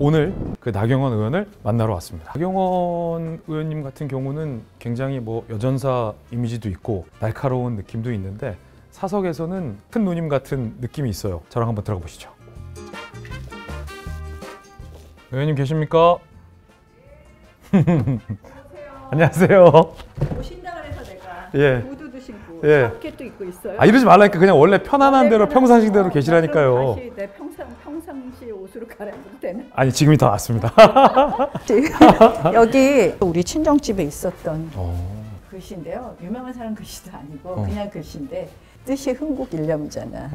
오늘 그 나경원 의원을 만나러 왔습니다. 나경원 의원님 같은 경우는 굉장히 뭐 여전사 이미지도 있고 날카로운 느낌도 있는데 사석에서는 큰 누님 같은 느낌이 있어요. 저랑 한번 들어가 보시죠. 의원님 계십니까? 안녕하세요. 오신다 그래서 내가 예. 구두도 신고 예. 자켓도 입고 있어요. 아 이러지 말라니까. 그냥 원래 편안한 대로 평상시대로 계시라니까요. 다시 내 평상시 옷으로 갈아입어도 되나? 아니 지금이 더 낫습니다. 여기 우리 친정집에 있었던 글씨인데요. 유명한 사람 글씨도 아니고 그냥 글씨인데 뜻이 흥국 일념이잖아.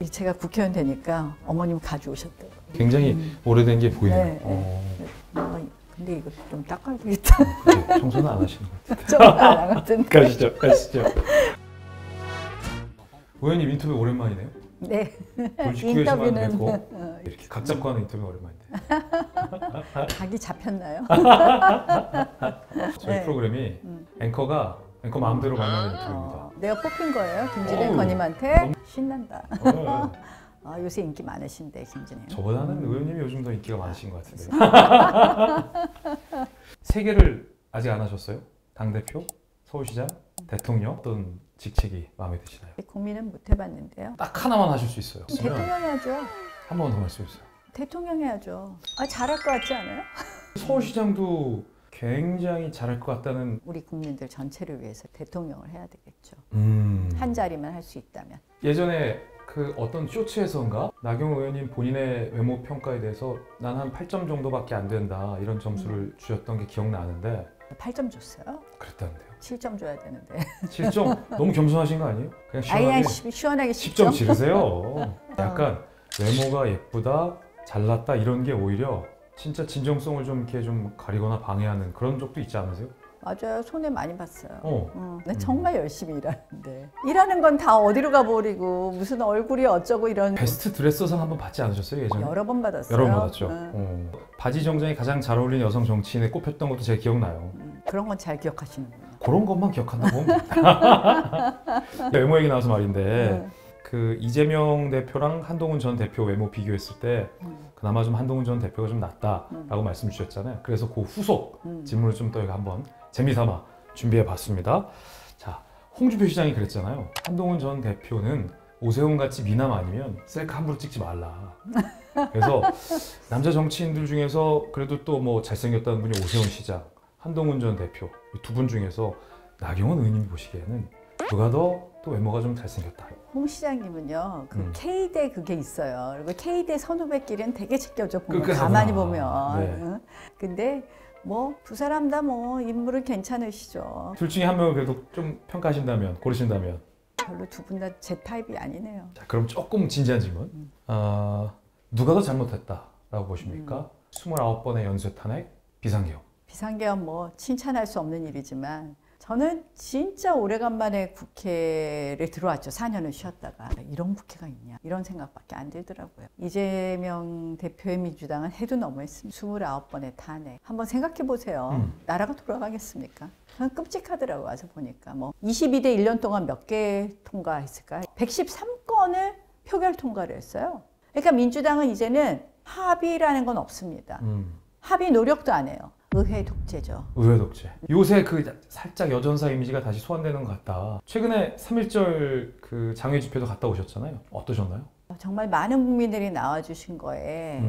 제가 국회의원 되니까 어머님 가져오셨대요. 굉장히 오래된 게 보이네요. 네. 근데 이거 좀 닦아야 되겠다. 네, 청소는 안 하시는 것 같아요. 좀 안 하거든. 가시죠. 의원님 인터뷰 오랜만이네요. 네. 인터뷰는 이렇게 각 잡고 하는 인터뷰 오랜만인데. 각이 잡혔나요? 저희 프로그램이 앵커 마음대로 만나는 인터뷰입니다. 내가 뽑힌 거예요, 김진 앵커님한테. 신난다. 요새 인기 많으신데, 김진애. 저보다는 의원님이 요즘 더 인기가 많으신 것 같은데. 세 개를 아직 안 하셨어요? 당대표, 서울시장, 대통령 어떤 직책이 마음에 드시나요? 고민은 못 해봤는데요. 딱 하나만 하실 수 있어요. 대통령 해야죠. 한 번 더 말씀해 주세요. 대통령 해야죠. 잘할 것 같지 않아요? 서울시장도 굉장히 잘할 것 같다는. 우리 국민들 전체를 위해서 대통령을 해야 되겠죠. 한 자리만 할 수 있다면. 예전에 그 어떤 쇼츠에서인가 나경원 의원님 본인의 외모 평가에 대해서 난 한 8점 정도밖에 안 된다 이런 점수를 주셨던 게 기억나는데 8점 줬어요? 그랬다는데요. 7점 줘야 되는데. 7점? 너무 겸손하신 거 아니에요? 그냥 시원하게 10점 지르세요. 약간 외모가 예쁘다, 잘났다 이런 게 오히려 진짜 진정성을 좀 이렇게 좀 가리거나 방해하는 그런 적도 있지 않으세요? 맞아요. 손해 많이 봤어요. 정말 열심히 일하는데 일하는 건 다 어디로 가버리고 무슨 얼굴이 어쩌고 이런. 베스트 드레서상 한번 받지 않으셨어요 예전에? 여러 번 받았어요. 여러 번 받았죠. 바지 정장이 가장 잘 어울리는 여성 정치인에 꼽혔던 것도 제가 기억나요. 그런 건 잘 기억하시는구나. 그런 것만 기억한다고? 외모 얘기 나와서 말인데 그 이재명 대표랑 한동훈 전 대표 외모 비교했을 때 그나마 좀 한동훈 전 대표가 좀 낫다라고 말씀 주셨잖아요. 그래서 그 후속 질문을 좀 또 한번 재미삼아 준비해 봤습니다. 자, 홍준표 시장이 그랬잖아요. 한동훈 전 대표는 오세훈 같이 미남 아니면 셀카 함부로 찍지 말라. 그래서 남자 정치인들 중에서 그래도 또 뭐 잘생겼다는 분이 오세훈 시장, 한동훈 전 대표 두 분 중에서 나경원 의원님이 보시기에는 누가 더 또 외모가 좀 잘생겼다. 홍 시장님은요, 그 K대 그게 있어요. 그리고 K대 선후배끼리는 되게 지켜줘 보면 가만히 보면. 네. 근데 뭐 두 사람 다 뭐 인물은 괜찮으시죠. 둘 중에 한 명을 그래도 좀 평가하신다면, 고르신다면? 별로 두 분 다 제 타입이 아니네요. 자, 그럼 조금 진지한 질문. 누가 더 잘못했다라고 보십니까? 29번의 연쇄 탄핵, 비상계엄. 비상계엄 뭐 칭찬할 수 없는 일이지만 저는 진짜 오래간만에 국회를 들어왔죠. 4년을 쉬었다가. 이런 국회가 있냐 이런 생각밖에 안 들더라고요. 이재명 대표의 민주당은 해도 너무했습니다. 29번의 탄핵. 한번 생각해 보세요. 나라가 돌아가겠습니까? 저는 끔찍하더라고요. 와서 보니까. 뭐 22대 1년 동안 몇 개 통과했을까? 113건을 표결 통과를 했어요. 그러니까 민주당은 이제는 합의라는 건 없습니다. 합의 노력도 안 해요. 의회 독재죠. 의회 독재. 요새 그 살짝 여전사 이미지가 다시 소환되는 것 같다. 최근에 3.1절 그 장외 집회도 갔다 오셨잖아요. 어떠셨나요? 정말 많은 국민들이 나와주신 거에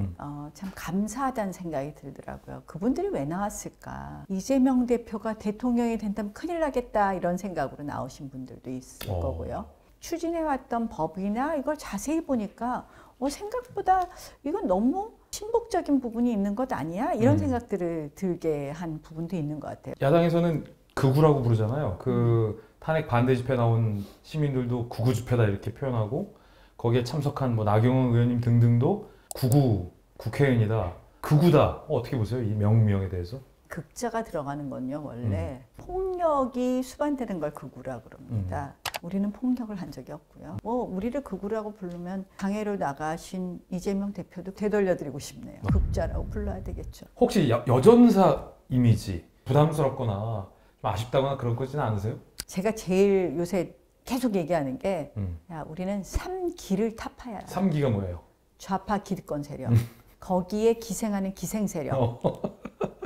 참 감사하다는 생각이 들더라고요. 그분들이 왜 나왔을까? 이재명 대표가 대통령이 된다면 큰일 나겠다 이런 생각으로 나오신 분들도 있을 거고요. 추진해왔던 법이나 이걸 자세히 보니까 생각보다 이건 너무 신복적인 부분이 있는 것 아니야? 이런 생각들을 들게 한 부분도 있는 것 같아요. 야당에서는 극우라고 부르잖아요. 그 탄핵 반대 집회 나온 시민들도 극우 집회다 이렇게 표현하고 거기에 참석한 뭐 나경원 의원님 등등도 극우 국회의원이다, 극우다. 어떻게 보세요? 이 명명에 대해서? 극자가 들어가는 건요. 원래 폭력이 수반되는 걸 극우라 그럽니다. 우리는 폭력을 한 적이 없고요. 뭐 우리를 극우라고 부르면 장애로 나가신 이재명 대표도 되돌려드리고 싶네요. 극자라고 불러야 되겠죠. 혹시 여전사 이미지 부담스럽거나 좀 아쉽다거나 그런 거지는 않으세요? 제가 제일 요새 계속 얘기하는 게 야, 우리는 3기를 타파해야. 3기가 뭐예요? 좌파 기득권 세력, 거기에 기생하는 기생세력.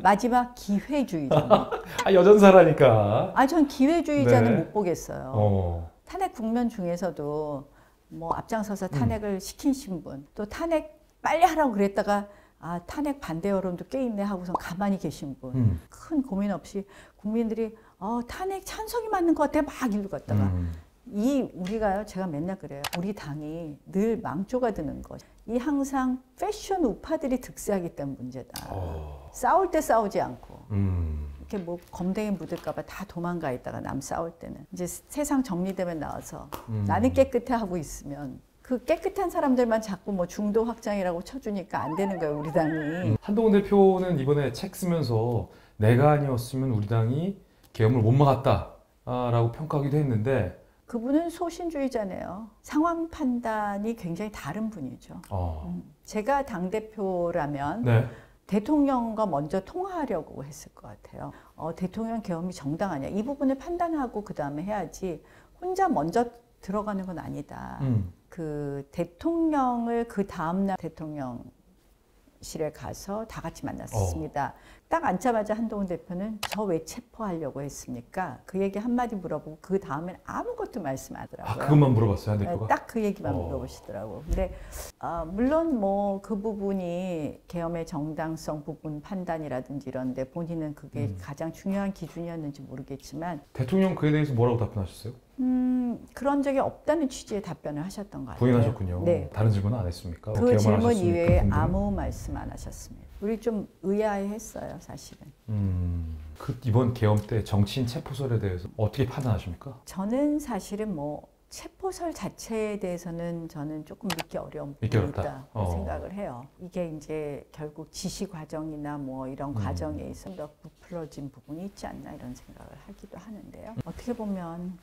마지막 기회주의자. 아, 여전사라니까. 아, 전 기회주의자는 네. 못 보겠어요. 탄핵 국면 중에서도 뭐 앞장서서 탄핵을 시키신 분, 또 탄핵 빨리 하라고 그랬다가 아, 탄핵 반대 여론도 꽤 있네 하고서 가만히 계신 분. 큰 고민 없이 국민들이 탄핵 찬성이 맞는 것 같아 막 읽었다가 우리가요, 제가 맨날 그래요. 우리 당이 늘 망조가 드는 것. 이 항상 패션 우파들이 득세하기 때문 문제다. 싸울 때 싸우지 않고. 이렇게 뭐 검댕이 묻을까봐 다 도망가 있다가 남 싸울 때는. 이제 세상 정리되면 나와서 나는 깨끗해 하고 있으면 그 깨끗한 사람들만 자꾸 뭐 중도 확장이라고 쳐주니까 안 되는 거예요, 우리 당이. 한동훈 대표는 이번에 책 쓰면서 내가 아니었으면 우리 당이 계엄을 못 막았다라고 평가하기도 했는데 그분은 소신주의자네요. 상황 판단이 굉장히 다른 분이죠. 제가 당대표라면 네. 대통령과 먼저 통화하려고 했을 것 같아요. 대통령 계엄이 정당하냐. 이 부분을 판단하고 그 다음에 해야지 혼자 먼저 들어가는 건 아니다. 그 대통령을 그 다음날 대통령실에 가서 다 같이 만났습니다. 딱 앉자마자 한동훈 대표는 저 왜 체포하려고 했습니까? 그 얘기 한마디 물어보고 그 다음엔 아무것도 말씀 안 하더라고요. 아, 그것만 물어봤어요, 한 대표가? 딱 그 얘기만 물어보시더라고요. 근데 물론 뭐 그 부분이 계엄의 정당성 부분 판단이라든지 이런데 본인은 그게 가장 중요한 기준이었는지 모르겠지만 대통령 그에 대해서 뭐라고 답변하셨어요? 그런 적이 없다는 취지의 답변을 하셨던 것 같아요. 부인하셨군요. 네. 다른 질문은 안 했습니까? 그 질문 이외에 아무 말씀 안 하셨습니다. 우리 좀 의아해했어요, 사실은. 그 이번 계엄 때 정치인 체포설에 대해서 어떻게 판단하십니까? 저는 사실은 뭐 체포설 자체에 대해서는 저는 조금 믿기 어려운 부분이 있다고 생각을 해요. 이게 이제 결국 지시 과정이나 뭐 이런 과정에 있어 더 부풀어진 부분이 있지 않나 이런 생각을 하기도 하는데요. 어떻게 보면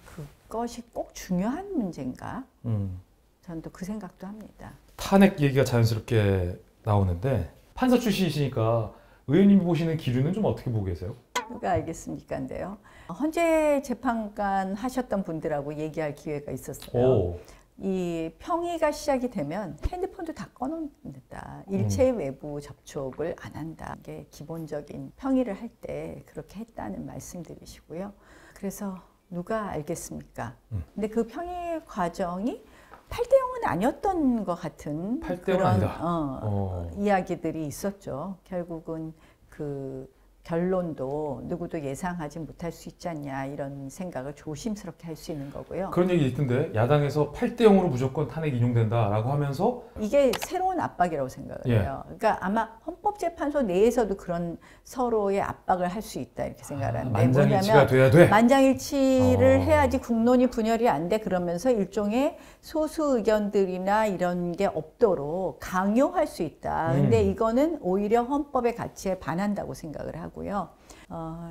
그것이 꼭 중요한 문제인가? 저는 또 그 생각도 합니다. 탄핵 얘기가 자연스럽게 나오는데 판사 출신이시니까 의원님이 보시는 기류는 좀 어떻게 보고 계세요? 누가 알겠습니까인데요. 헌재 재판관 하셨던 분들하고 얘기할 기회가 있었어요. 이 평의가 시작이 되면 핸드폰도 다 꺼놓는다. 일체 외부 접촉을 안 한다. 이게 기본적인 평의를 할 때 그렇게 했다는 말씀드리시고요. 그래서 누가 알겠습니까? 근데 그 평의 과정이 8대0은 아니었던 것 같은 8대0은 그런 아니다. 이야기들이 있었죠. 결국은 그 결론도 누구도 예상하지 못할 수 있지 않냐 이런 생각을 조심스럽게 할 수 있는 거고요. 그런 얘기 있던데 야당에서 8대0으로 무조건 탄핵 인용된다라고 하면서 이게 새로운 압박이라고 생각을 해요. 그러니까 아마 헌법재판소 내에서도 그런 서로의 압박을 할 수 있다 이렇게 생각을 하는데 만장일치가 돼야 돼. 만장일치를 해야지 국론이 분열이 안 돼. 그러면서 일종의 소수 의견들이나 이런 게 없도록 강요할 수 있다. 근데 이거는 오히려 헌법의 가치에 반한다고 생각을 하고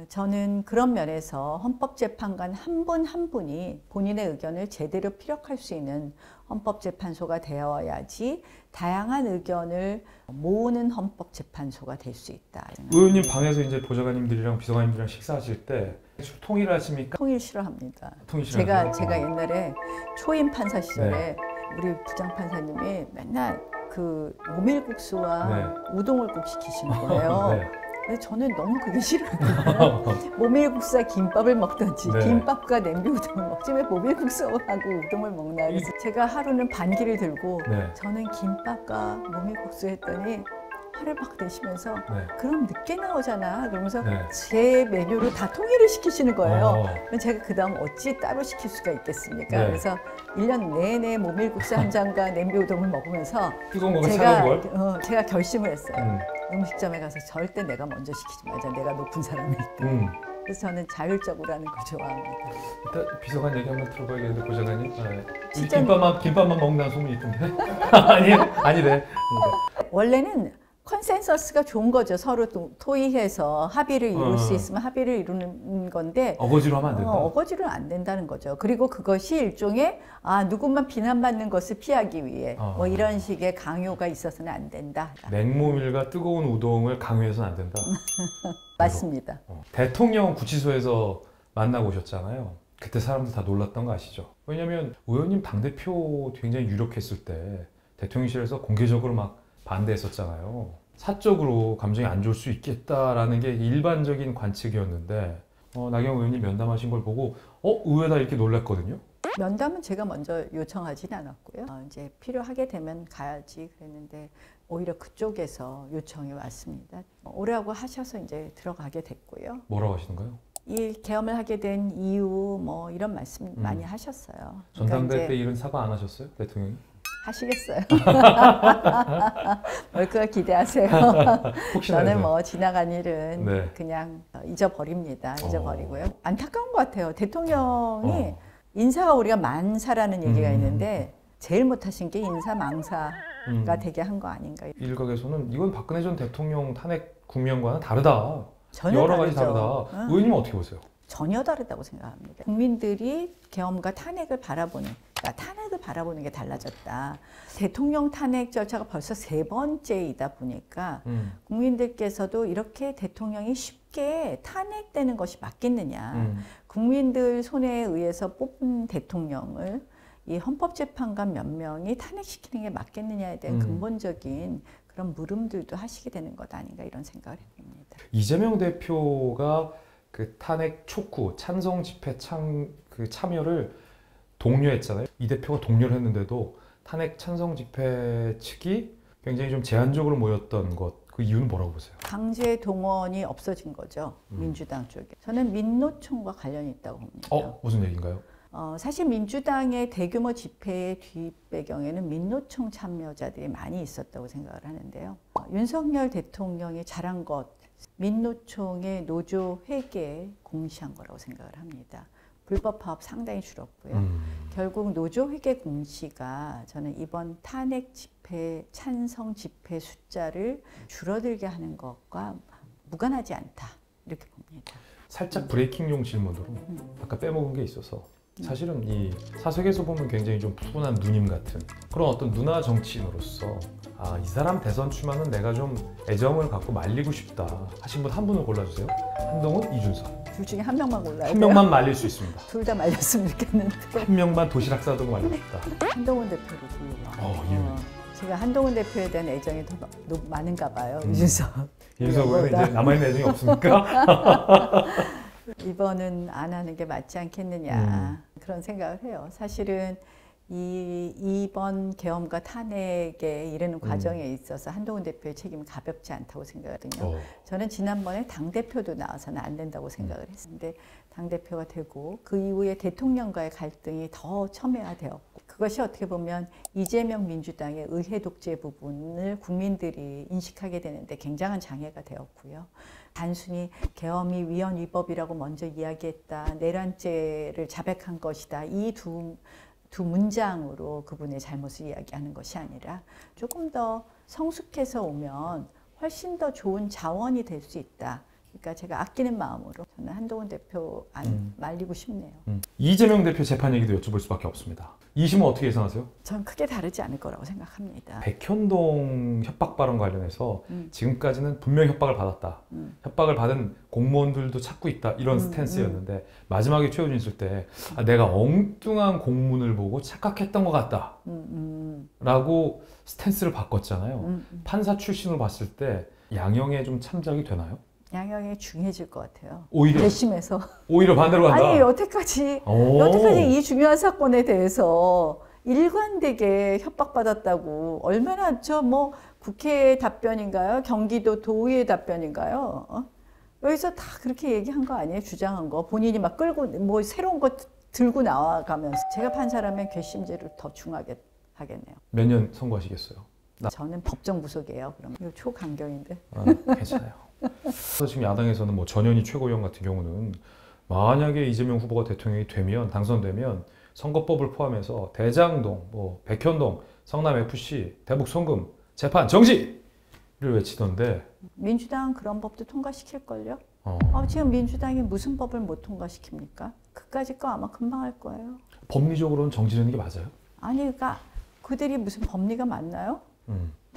저는 그런 면에서 헌법재판관 한 분 한 분이 본인의 의견을 제대로 피력할 수 있는 헌법재판소가 되어야지 다양한 의견을 모으는 헌법재판소가 될 수 있다. 의원님 방에서 이제 보좌관님들이랑 비서관님들이랑 식사하실 때 통일을 하십니까? 통일 싫어합니다. 통일 싫어하세요? 제가 옛날에 초임 판사 시절에 우리 부장 판사님이 맨날 그 모밀국수와 우동을 꼭 시키시는 거예요. 근데 저는 너무 그게 싫어요. 모밀국수와 김밥을 먹든지 김밥과 냄비 우동을 먹지 왜 모밀국수하고 우동을 먹나. 그래서 제가 하루는 반기를 들고 저는 김밥과 모밀국수 했더니 화를 막 내시면서 그럼 늦게 나오잖아 그러면서 제 메뉴로 다 통일을 시키시는 거예요. 제가 그 다음 어찌 따로 시킬 수가 있겠습니까? 그래서 1년 내내 모밀국수 한 잔과 냄비 우동을 먹으면서 제가 결심을 했어요. 음식점에 가서 절대 내가 먼저 시키지 말자. 내가 높은 사람이니까. 그래서 저는 자율적으로 하는 걸 좋아합니다. 일단 비서관 얘기 한번 들어봐야겠는데 보좌관님. 진짜 김밥만 먹는다는 소문이 있던데. 아니래. 원래는 컨센서스가 좋은 거죠. 서로 토의해서 합의를 이룰 수 있으면 합의를 이루는 건데 어거지로 하면 안 된다. 어거지로는 안 된다는 거죠. 그리고 그것이 일종의 누구만 비난받는 것을 피하기 위해 뭐 이런 식의 강요가 있어서는 안 된다. 냉모밀과 뜨거운 우동을 강요해서는 안 된다. 맞습니다. 대통령 구치소에서 만나고 오셨잖아요. 그때 사람들 다 놀랐던 거 아시죠? 왜냐면 의원님 당대표 굉장히 유력했을 때 대통령실에서 공개적으로 막 반대했었잖아요. 사적으로 감정이 안 좋을 수 있겠다라는 게 일반적인 관측이었는데 나경원 의원님 면담하신 걸 보고 의외다 이렇게 놀랐거든요. 면담은 제가 먼저 요청하진 않았고요. 이제 필요하게 되면 가야지 그랬는데 오히려 그쪽에서 요청이 왔습니다. 오라고 하셔서 이제 들어가게 됐고요. 뭐라고 하시는가요? 이 계엄을 하게 된 이유 뭐 이런 말씀 많이 하셨어요. 전당대회 때 이런 사과 안 하셨어요? 대통령이? 하시겠어요. 뭘 그걸 기대하세요. 혹시나 저는 해서. 뭐 지나간 일은 네. 그냥 잊어버립니다. 잊어버리고요. 안타까운 것 같아요. 대통령이 인사가 우리가 만사라는 얘기가 있는데 제일 못하신 게 인사 망사가 되게 한 거 아닌가. 일각에서는 이건 박근혜 전 대통령 탄핵 국면과는 다르다. 전혀 여러 가지 다르죠. 다르다. 의원님은 어떻게 보세요? 전혀 다르다고 생각합니다. 국민들이 계엄과 탄핵을 바라보는, 그러니까 탄핵을 바라보는 게 달라졌다. 대통령 탄핵 절차가 벌써 3번째이다 보니까 국민들께서도 이렇게 대통령이 쉽게 탄핵되는 것이 맞겠느냐. 국민들 손에 의해서 뽑은 대통령을 이 헌법재판관 몇 명이 탄핵시키는 게 맞겠느냐에 대한 근본적인 그런 물음들도 하시게 되는 것 아닌가 이런 생각을 해봅니다. 이재명 대표가 그 탄핵 촉구, 찬성 집회 참여를 독려했잖아요. 이 대표가 독려를 했는데도 탄핵 찬성 집회 측이 굉장히 좀 제한적으로 모였던 것, 그 이유는 뭐라고 보세요? 강제 동원이 없어진 거죠. 민주당 쪽에. 저는 민노총과 관련이 있다고 봅니다. 무슨 얘기인가요? 사실 민주당의 대규모 집회의 뒷배경에는 민노총 참여자들이 많이 있었다고 생각을 하는데요. 윤석열 대통령이 잘한 것, 민노총의 노조 회계에 공시한 거라고 생각을 합니다. 불법 파업 상당히 줄었고요. 결국 노조 회계 공시가 저는 이번 탄핵 집회, 찬성 집회 숫자를 줄어들게 하는 것과 무관하지 않다. 이렇게 봅니다. 살짝 브레이킹용 질문으로 아까 빼먹은 게 있어서 사실은 이 사석에서 보면 굉장히 좀 푸근한 누님 같은 그런 어떤 누나 정치인으로서 이 사람 대선 출마는 내가 좀 애정을 갖고 말리고 싶다 하신 분 한 분을 골라주세요. 한동훈, 이준석. 둘 중에 한 명만 골라야 한 돼요? 명만 말릴 수 있습니다. 둘 다 말렸으면 좋겠는데. 한 명만 도시락 싸두고 말리고 싶다. 한동훈 대표를 불러. 이유. 제가 한동훈 대표에 대한 애정이 더 많은가 봐요. 이준석. 이준석 의원은 이제 남아있는 애정이 없습니까? 이번은 안 하는 게 맞지 않겠느냐 그런 생각을 해요. 사실은 이번 계엄과 탄핵에 이르는 과정에 있어서 한동훈 대표의 책임이 가볍지 않다고 생각하거든요. 저는 지난번에 당대표도 나와서는 안 된다고 생각을 했는데 당대표가 되고 그 이후에 대통령과의 갈등이 더 첨예화되었고 그것이 어떻게 보면 이재명 민주당의 의회 독재 부분을 국민들이 인식하게 되는데 굉장한 장애가 되었고요. 단순히 계엄이 위헌 위법이라고 먼저 이야기했다. 내란죄를 자백한 것이다. 이 두 문장으로 그분의 잘못을 이야기하는 것이 아니라 조금 더 성숙해서 오면 훨씬 더 좋은 자원이 될 수 있다. 그러니까 제가 아끼는 마음으로 저는 한동훈 대표 안 말리고 싶네요. 이재명 대표 재판 얘기도 여쭤볼 수밖에 없습니다. 2심은 어떻게 예상하세요? 전 크게 다르지 않을 거라고 생각합니다. 백현동 협박 발언 관련해서 지금까지는 분명히 협박을 받았다. 협박을 받은 공무원들도 찾고 있다. 이런 스탠스였는데 마지막에 최후 진술 때 내가 엉뚱한 공문을 보고 착각했던 것 같다. 라고 스탠스를 바꿨잖아요. 판사 출신으로 봤을 때 양형에 좀 참작이 되나요? 양형이 중해질 것 같아요. 오히려 괘씸해서. 오히려 반대로 간다. 아니 여태까지 이 중요한 사건에 대해서 일관되게 협박받았다고 얼마나 국회 답변인가요? 경기도 도의회 답변인가요? 여기서 다 그렇게 얘기한 거 아니에요? 주장한 거 본인이 막 끌고 새로운 거 들고 나와가면서 제가 판사라면 괘씸죄를 더 중하게 하겠네요. 몇 년 선고하시겠어요? 저는 법정 구속이에요. 그럼 이거 초강경인데. 괜찮아요. 그래서 지금 야당에서는 전현희 최고위원 같은 경우는 만약에 이재명 후보가 대통령이 되면 당선되면 선거법을 포함해서 대장동, 백현동, 성남FC, 대북송금 재판 정지를 외치던데 민주당 그런 법도 통과시킬걸요? 지금 민주당이 무슨 법을 못 통과시킵니까? 그까짓 거 아마 금방 할 거예요. 법리적으로는 정지되는 게 맞아요? 아니 그러니까 그들이 무슨 법리가 맞나요?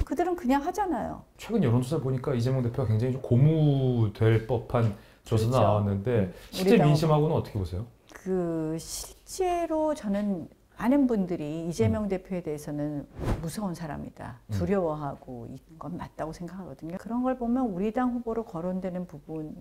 그들은 그냥 하잖아요. 최근 여론조사 보니까 이재명 대표가 굉장히 좀 고무될 법한 조사 나왔는데 실제 민심하고는 어떻게 보세요? 실제로 저는 많은 분들이 이재명 대표에 대해서는 무서운 사람이다, 두려워하고 이건 맞다고 생각하거든요. 그런 걸 보면 우리 당 후보로 거론되는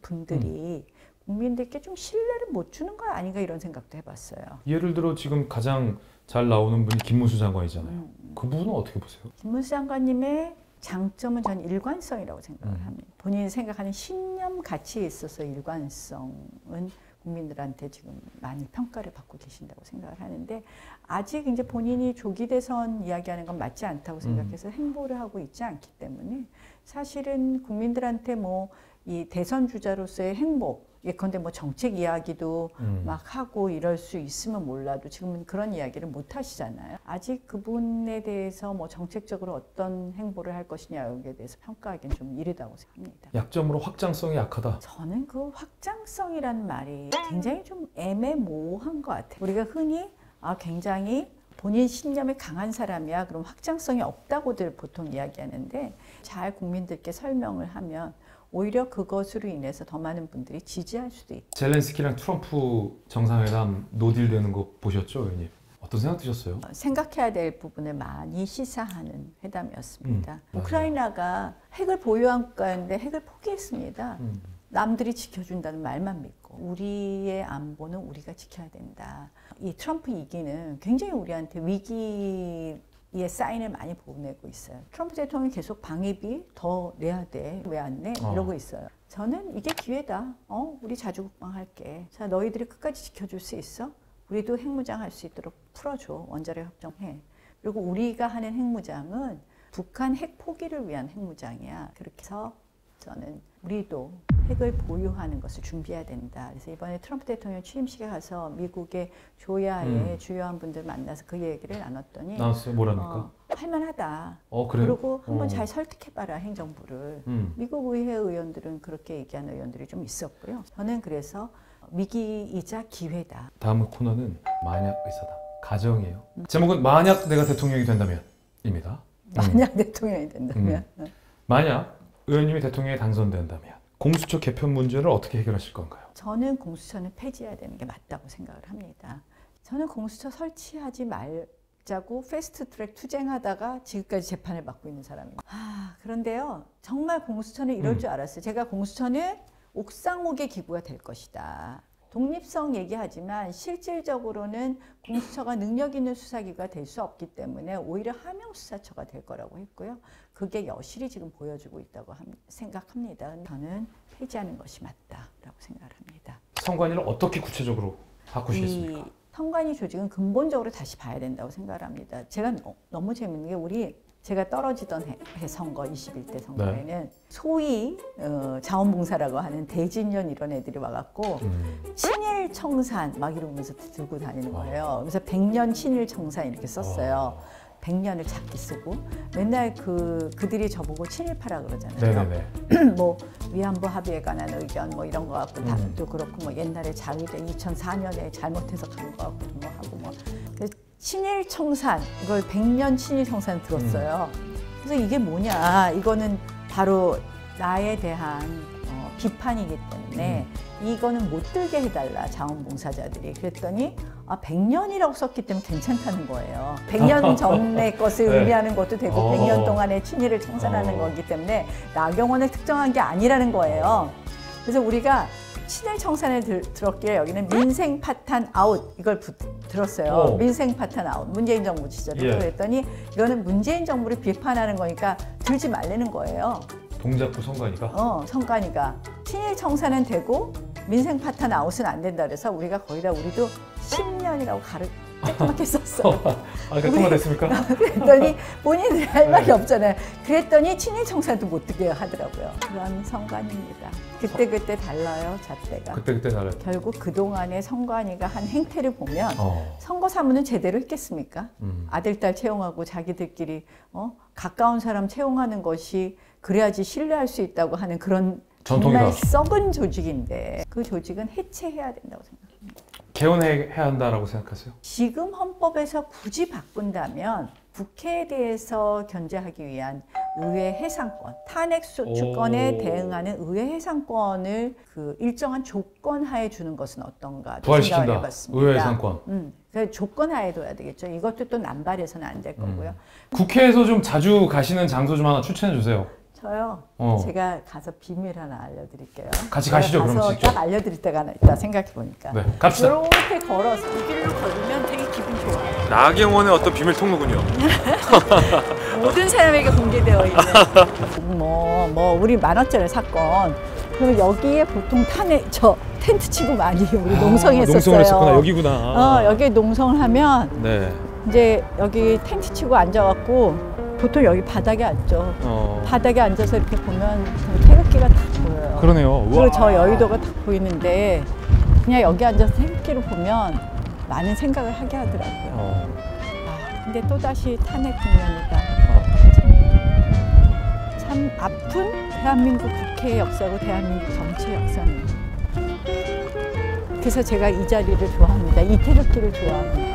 분들이 국민들께 좀 신뢰를 못 주는 거 아닌가 이런 생각도 해봤어요. 예를 들어 지금 가장 잘 나오는 분이 김문수 장관이잖아요. 그 부분은 어떻게 보세요? 김문수 장관님의 장점은 전 일관성이라고 생각을 합니다. 본인이 생각하는 신념 가치에 있어서 일관성은 국민들한테 지금 많이 평가를 받고 계신다고 생각을 하는데 아직 이제 본인이 조기 대선 이야기하는 건 맞지 않다고 생각해서 행보를 하고 있지 않기 때문에 사실은 국민들한테 뭐 이 대선 주자로서의 행보 예컨대 뭐 정책 이야기도 막 하고 이럴 수 있으면 몰라도 지금은 그런 이야기를 못 하시잖아요. 아직 그분에 대해서 뭐 정책적으로 어떤 행보를 할 것이냐 여기에 대해서 평가하기는 좀 이르다고 생각합니다. 약점으로 확장성이 약하다. 저는 그 확장성이라는 말이 굉장히 좀 애매모호한 것 같아요. 우리가 흔히 굉장히 본인 신념이 강한 사람이야 그럼 확장성이 없다고들 보통 이야기하는데 잘 국민들께 설명을 하면 오히려 그것으로 인해서 더 많은 분들이 지지할 수도 있다. 젤렌스키랑 트럼프 정상회담 노딜되는 거 보셨죠, 의원님? 어떤 생각 드셨어요? 생각해야 될 부분을 많이 시사하는 회담이었습니다. 우크라이나가 핵을 보유한 국가인데 핵을 포기했습니다. 남들이 지켜준다는 말만 믿고 우리의 안보는 우리가 지켜야 된다. 이 트럼프 이기는 굉장히 우리한테 위기의 사인을 많이 보내고 있어요. 트럼프 대통령이 계속 방위비 더 내야 돼. 왜 안 내? 이러고 있어요. 저는 이게 기회다. 우리 자주국방할게. 자, 너희들이 끝까지 지켜줄 수 있어? 우리도 핵무장 할 수 있도록 풀어줘. 원자력 협정해. 그리고 우리가 하는 핵무장은 북한 핵 포기를 위한 핵무장이야. 그렇게 해서 저는 우리도 핵을 보유하는 것을 준비해야 된다. 그래서 이번에 트럼프 대통령 취임식에 가서 미국의 조야의 주요한 분들 만나서 그 얘기를 나눴더니 나왔어요? 뭐랍니까? 할만하다. 그래요? 그리고 한번 잘 설득해봐라 행정부를. 미국 의회 의원들은 그렇게 얘기하는 의원들이 좀 있었고요. 저는 그래서 위기이자 기회다. 다음 코너는 만약 의사다. 가정이에요. 제목은 만약 내가 대통령이 된다면입니다. 만약 대통령이 된다면. 만약 의원님이 대통령에 당선된다면 공수처 개편 문제를 어떻게 해결하실 건가요? 저는 공수처는 폐지해야 되는 게 맞다고 생각을 합니다. 저는 공수처 설치하지 말자고 패스트트랙 투쟁하다가 지금까지 재판을 받고 있는 사람입니다. 그런데요. 정말 공수처는 이럴 줄 알았어요. 제가 공수처는 옥상옥의 기구가 될 것이다. 독립성 얘기하지만 실질적으로는 공수처가 능력 있는 수사기구가 될 수 없기 때문에 오히려 하명수사처가 될 거라고 했고요. 그게 여실히 지금 보여주고 있다고 생각합니다. 저는 폐지하는 것이 맞다라고 생각을 합니다. 선관위를 어떻게 구체적으로 바꾸시겠습니까? 이 선관위 조직은 근본적으로 다시 봐야 된다고 생각을 합니다. 제가 너무 재밌는 게 제가 떨어지던 선거 21대 선거에는 소위 자원봉사라고 하는 대진년 이런 애들이 와갖고 친일 청산 막 이러면서 들고 다니는 거예요. 그래서 100년 친일 청산 이렇게 썼어요. 100년을 작게 쓰고 맨날 그들이 저보고 친일파라 그러잖아요. 뭐 위안부 합의에 관한 의견 뭐 이런 거 갖고 또 그렇고 뭐 옛날에 자유대 2004년에 잘못해서 간 거 갖고 뭐 하고 뭐 친일 청산 이걸 100년 친일 청산 들었어요. 그래서 이게 뭐냐? 이거는 바로 나에 대한 비판이기 때문에 이거는 못 들게 해달라 자원봉사자들이. 그랬더니 100년이라고 썼기 때문에 괜찮다는 거예요. 100년 전의 것을 의미하는 것도 되고 100년 동안의 친일을 청산하는 거기 때문에 나경원을 특정한 게 아니라는 거예요. 그래서 우리가 친일 청산을 들었기에 여기는 민생 파탄 아웃 이걸 들었어요. 민생 파탄 아웃 문재인 정부 시절에. 그랬더니 이거는 문재인 정부를 비판하는 거니까 들지 말라는 거예요. 동작구 선관위가? 선관위가 친일 청산은 되고 민생 파탄 아웃은 안 된다 그래서 우리가 거기다 우리도 10년이라고 조그맣게 썼어요. 그동안 됐습니까? 그랬더니 본인들이 할 말이 없잖아요. 그랬더니 친일 청산도 못 되게 하더라고요. 그런 선관위입니다. 그때 달라요, 잣대가. 그때 달라요. 결국 그동안의 선관위가 한 행태를 보면 선거 사무는 제대로 했겠습니까? 아들, 딸 채용하고 자기들끼리 가까운 사람 채용하는 것이 그래야지 신뢰할 수 있다고 하는 그런 정말 썩은 조직인데 그 조직은 해체해야 된다고 생각합니다. 개헌해야 한다라고 생각하세요? 지금 헌법에서 굳이 바꾼다면 국회에 대해서 견제하기 위한 의회 해상권, 탄핵 소추권에 대응하는 의회 해상권을 일정한 조건 하에 주는 것은 어떤가 부활시킨다. 생각을 해봤습니다. 의회 해상권. 그래서 조건하에 둬야 되겠죠. 이것도 또 남발해서는 안 될 거고요. 국회에서 좀 자주 가시는 장소 좀 하나 추천해 주세요. 저요. 제가 가서 비밀 하나 알려드릴게요. 같이 가시죠. 그럼 가서 직접. 딱 알려드릴 때가 하나 있다 생각해 보니까. 네, 갑시다. 이렇게 걸어서 이 길로 걸으면 되게 기분 좋아요. 나경원의 어떤 비밀 통로군요. 모든 사람에게 공개되어 있는 뭐 우리 10,000원짜리 사건. 그리고 여기에 보통 텐트 치고 많이 우리 농성했었어요. 농성을 했었구나. 여기구나. 여기에 농성을 하면 네. 이제 여기 텐트 치고 앉아갖고 보통 여기 바닥에 앉죠. 바닥에 앉아서 이렇게 보면 태극기가 딱 보여요. 그러네요. 그리고 우와. 저 여의도가 딱 보이는데 그냥 여기 앉아서 태극기를 보면 많은 생각을 하게 하더라고요. 근데 또다시 탄핵 국면이다. 참 아픈 대한민국 국회의 역사고 대한민국 정치의 역사는. 그래서 제가 이 자리를 좋아합니다. 이 태극기를 좋아합니다.